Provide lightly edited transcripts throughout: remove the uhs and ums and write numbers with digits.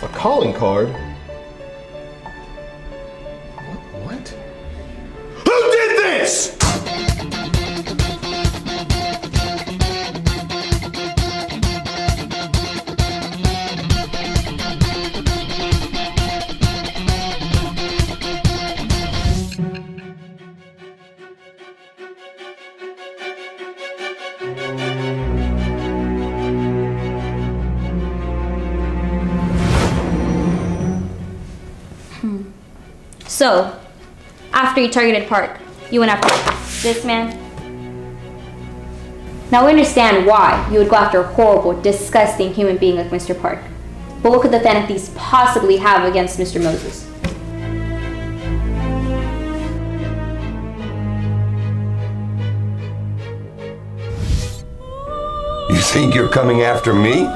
A calling card? What? Who did this? So, after you targeted Park, you went after this man? Now we understand why you would go after a horrible, disgusting human being like Mr. Park. But what could the fantasies possibly have against Mr. Moses? You think you're coming after me?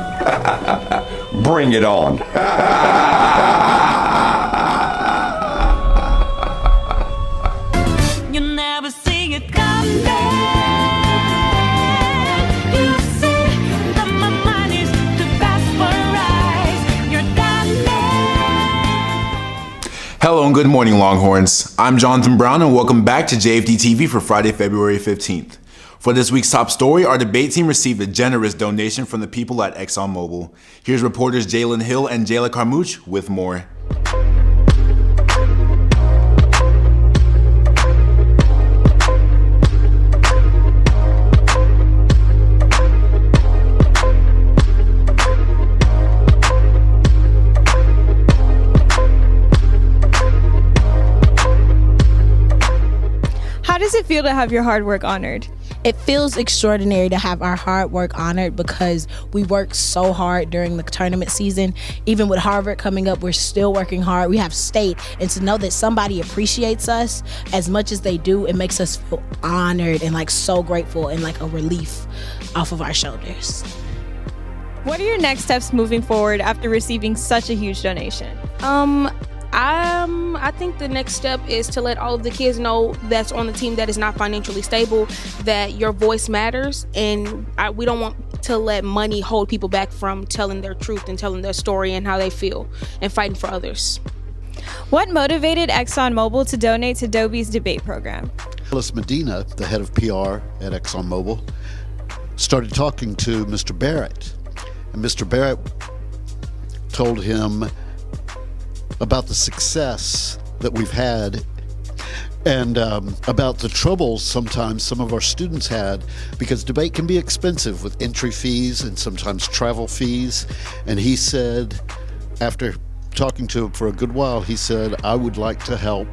Bring it on. You never see it coming. You see that my mind is too fast for eyes. You're done. Hello and good morning, Longhorns. I'm Jonathan Brown and welcome back to JFD TV for Friday, February 15th. For this week's top story, our debate team received a generous donation from the people at ExxonMobil. Here's reporters Jalen Hill and Jayla Carmouche with more. How does it feel to have your hard work honored? It feels extraordinary to have our hard work honored because we worked so hard during the tournament season. Even with Harvard coming up, we're still working hard. We have state, and to know that somebody appreciates us as much as they do, it makes us feel honored and like so grateful and like a relief off of our shoulders. What are your next steps moving forward after receiving such a huge donation? I think the next step is to let all of the kids know that's on the team that is not financially stable that your voice matters, and we don't want to let money hold people back from telling their truth and telling their story and how they feel and fighting for others. What motivated ExxonMobil to donate to Dobie's debate program? Alice Medina, the head of PR at ExxonMobil, started talking to Mr. Barrett, and Mr. Barrett told him about the success that we've had and about the troubles sometimes some of our students had, because debate can be expensive with entry fees and sometimes travel fees. And he said, after talking to him for a good while, he said, I would like to help.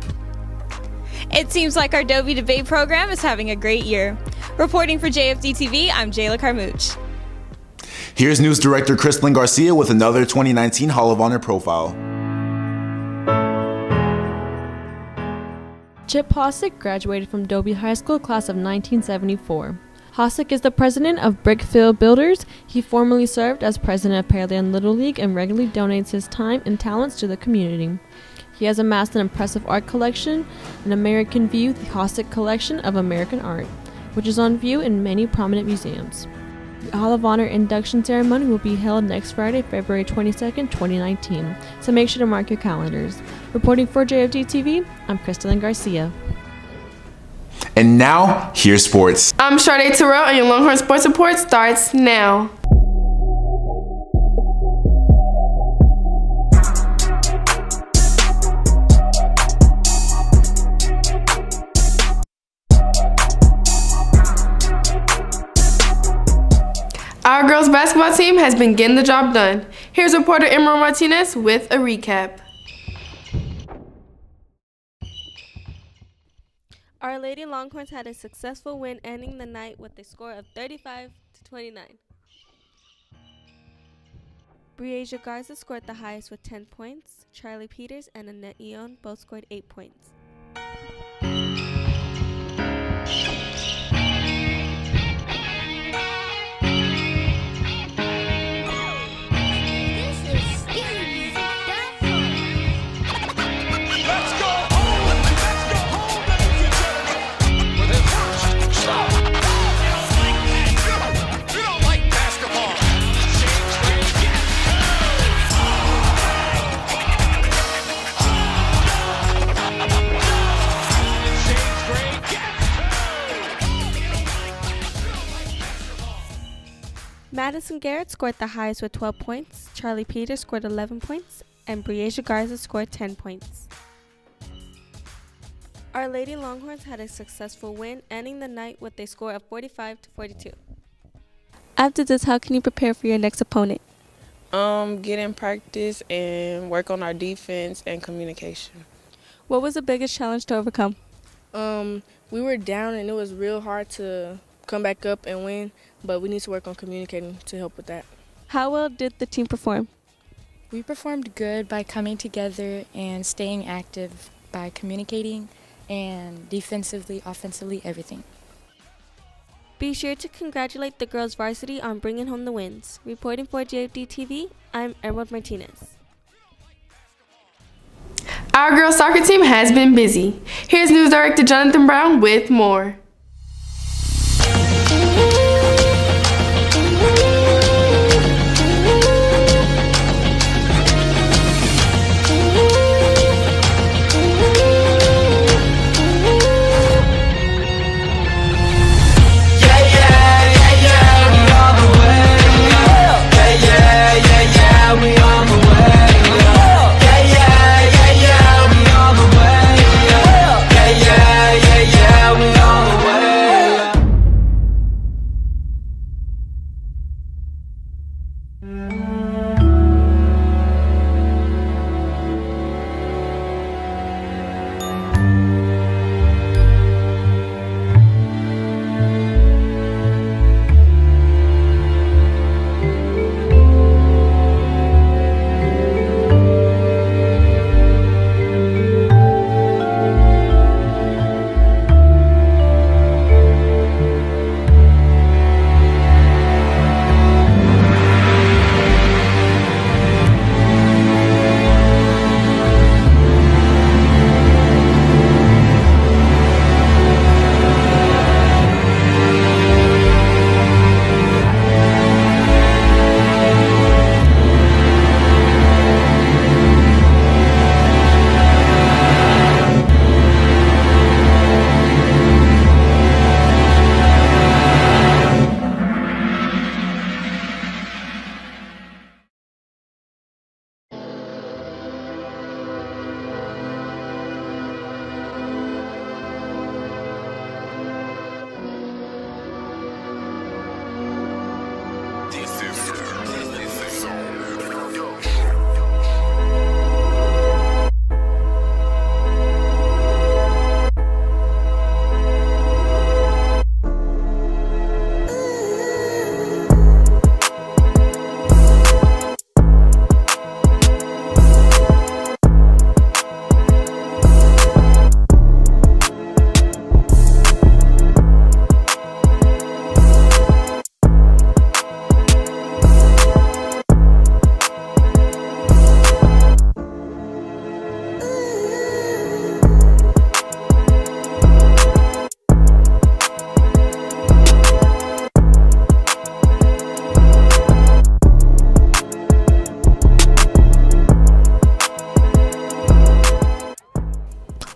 It seems like our Dobie debate program is having a great year. Reporting for JFD TV, I'm Jayla Carmouche. Here's News Director Crystalyn Garcia with another 2019 Hall of Honor profile. Chip Hossack graduated from Dobie High School class of 1974. Hossack is the president of Brickfield Builders. He formerly served as president of Pearland Little League and regularly donates his time and talents to the community. He has amassed an impressive art collection, an American View, the Hossack Collection of American Art, which is on view in many prominent museums. The Hall of Honor induction ceremony will be held next Friday, February 22nd, 2019, so make sure to mark your calendars. Reporting for JFD TV, I'm Crystalyn Garcia. And now, here's sports. I'm Sade Terrell, and your Longhorn Sports Report starts now. Our girls basketball team has been getting the job done. Here's reporter Emerald Martinez with a recap. Our Lady Longhorns had a successful win, ending the night with a score of 35-29. Breasia Garza scored the highest with 10 points. Charlie Peters and Annette Eon both scored 8 points. Madison Garrett scored the highest with 12 points, Charlie Peters scored 11 points, and Breasia Garza scored 10 points. Our Lady Longhorns had a successful win, ending the night with a score of 45-42. After this, how can you prepare for your next opponent? Get in practice and work on our defense and communication. What was the biggest challenge to overcome? We were down and it was real hard to come back up and win, but we need to work on communicating to help with that. How well did the team perform? We performed good by coming together and staying active by communicating and defensively, offensively, everything. Be sure to congratulate the girls varsity on bringing home the wins. Reporting for JFD TV, I'm Emerald Martinez. Our girls soccer team has been busy. Here's News Director Jonathan Brown with more.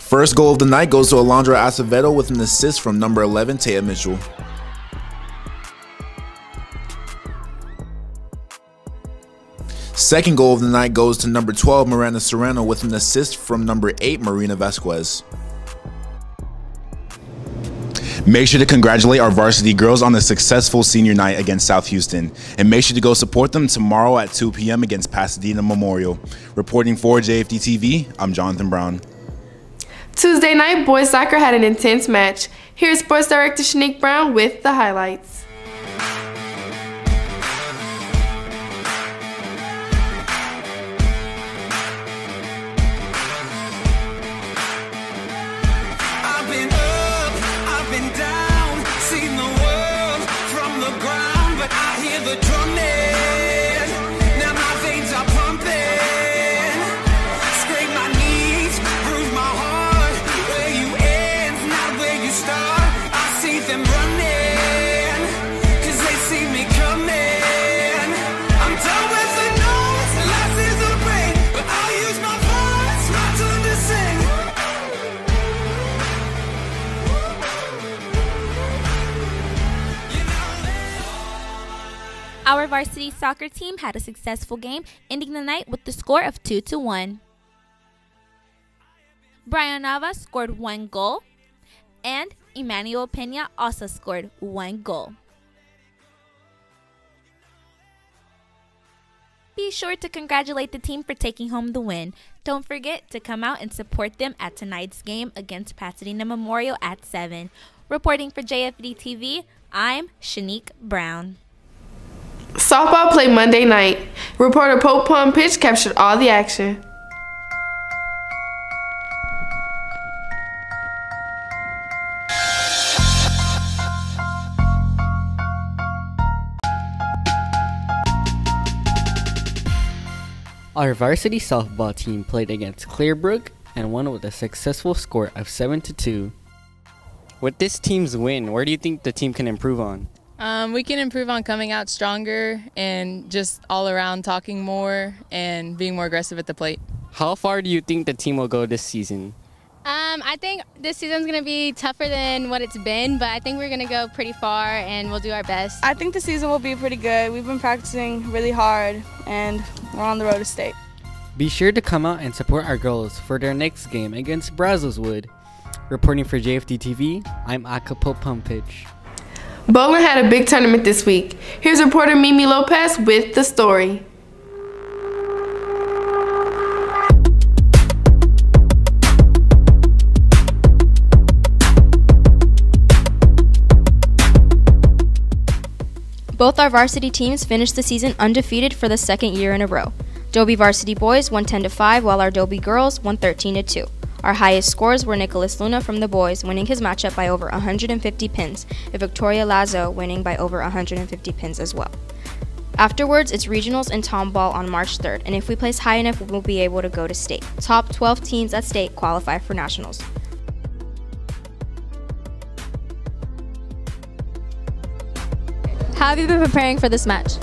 First goal of the night goes to Alondra Acevedo with an assist from number 11, Taya Mitchell. Second goal of the night goes to number 12, Miranda Serrano with an assist from number 8, Marina Vasquez. Make sure to congratulate our varsity girls on a successful senior night against South Houston, and make sure to go support them tomorrow at 2 p.m. against Pasadena Memorial. Reporting for JFD TV, I'm Jonathan Brown. Tuesday night, boys soccer had an intense match. Here's Sports Director Shanique Brown with the highlights. Them running Our varsity soccer team had a successful game, ending the night with the score of 2-1. Brian Nava scored 1 goal, and Emmanuel Pena also scored 1 goal. Be sure to congratulate the team for taking home the win. Don't forget to come out and support them at tonight's game against Pasadena Memorial at 7. Reporting for JFD TV, I'm Shanique Brown. Softball played Monday night. Reporter Pope Plum Pitch captured all the action. Our varsity softball team played against Clearbrook and won with a successful score of 7-2. With this team's win, where do you think the team can improve on? We can improve on coming out stronger and just all around talking more and being more aggressive at the plate. How far do you think the team will go this season? I think this season's going to be tougher than what it's been, but I think we're going to go pretty far and we'll do our best. I think the season will be pretty good. We've been practicing really hard and we're on the road to state. Be sure to come out and support our girls for their next game against Brazoswood. Reporting for JFD TV, I'm Akapo Pumpich. Bowling had a big tournament this week. Here's reporter Mimi Lopez with the story. Both our varsity teams finished the season undefeated for the second year in a row. Dobie varsity boys won 10-5, while our Dobie girls won 13-2. Our highest scores were Nicholas Luna from the boys, winning his matchup by over 150 pins, and Victoria Lazo winning by over 150 pins as well. Afterwards, it's regionals and tomball on March 3rd, and if we place high enough, we'll be able to go to state. Top 12 teams at state qualify for nationals. How have you been preparing for this match?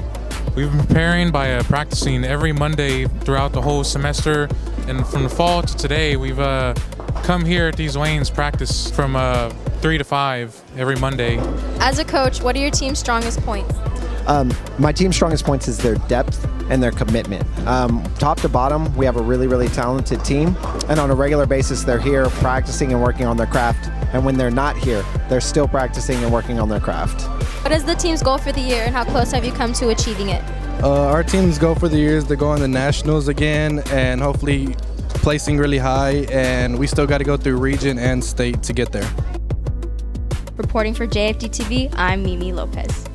We've been preparing by practicing every Monday throughout the whole semester, and from the fall to today, we've come here at these lanes practice from 3 to 5 every Monday. As a coach, what are your team's strongest points? My team's strongest points is their depth and their commitment. Top to bottom, we have a really, really talented team, and on a regular basis, they're here practicing and working on their craft, and when they're not here, they're still practicing and working on their craft. What is the team's goal for the year, and how close have you come to achieving it? Our team's goal for the year is to go on the nationals again and hopefully placing really high, and we still got to go through region and state to get there. Reporting for JFD TV, I'm Mimi Lopez.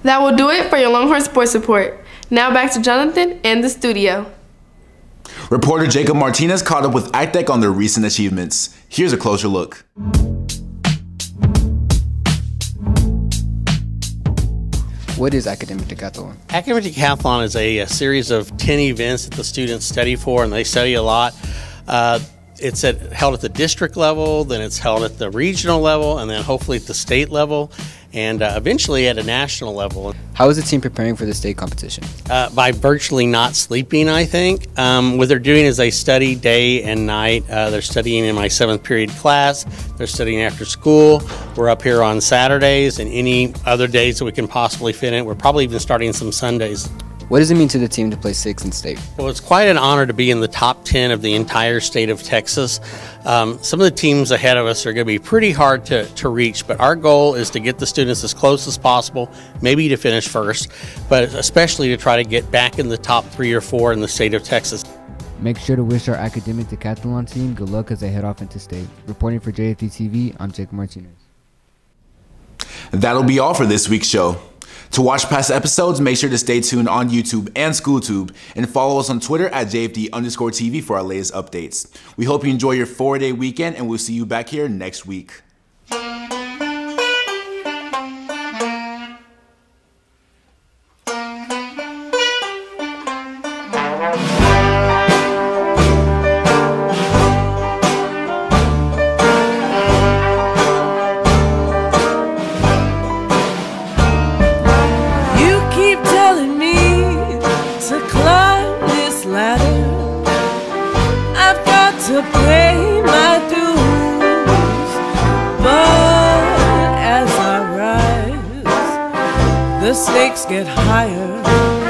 That will do it for your Longhorn Sports Report. Now back to Jonathan and the studio. Reporter Jacob Martinez caught up with ACTEC on their recent achievements. Here's a closer look. What is Academic Decathlon? Academic Decathlon is a series of 10 events that the students study for, and they study a lot. It's held at the district level, then it's held at the regional level, and then hopefully at the state level, and eventually at a national level. How is the team preparing for the state competition? By virtually not sleeping, I think. What they're doing is they study day and night. They're studying in my 7th period class. They're studying after school. We're up here on Saturdays and any other days that we can possibly fit in. We're probably even starting some Sundays. What does it mean to the team to play 6th in state? Well, it's quite an honor to be in the top 10 of the entire state of Texas. Some of the teams ahead of us are going to be pretty hard to reach, but our goal is to get the students as close as possible, maybe to finish first, but especially to try to get back in the top 3 or 4 in the state of Texas. Make sure to wish our Academic Decathlon team good luck as they head off into state. Reporting for JFD TV, I'm Jake Martinez. That'll be all for this week's show. To watch past episodes, make sure to stay tuned on YouTube and SchoolTube, and follow us on Twitter at JFD_TV for our latest updates. We hope you enjoy your 4-day weekend, and we'll see you back here next week. To pay my dues. stakes get higher.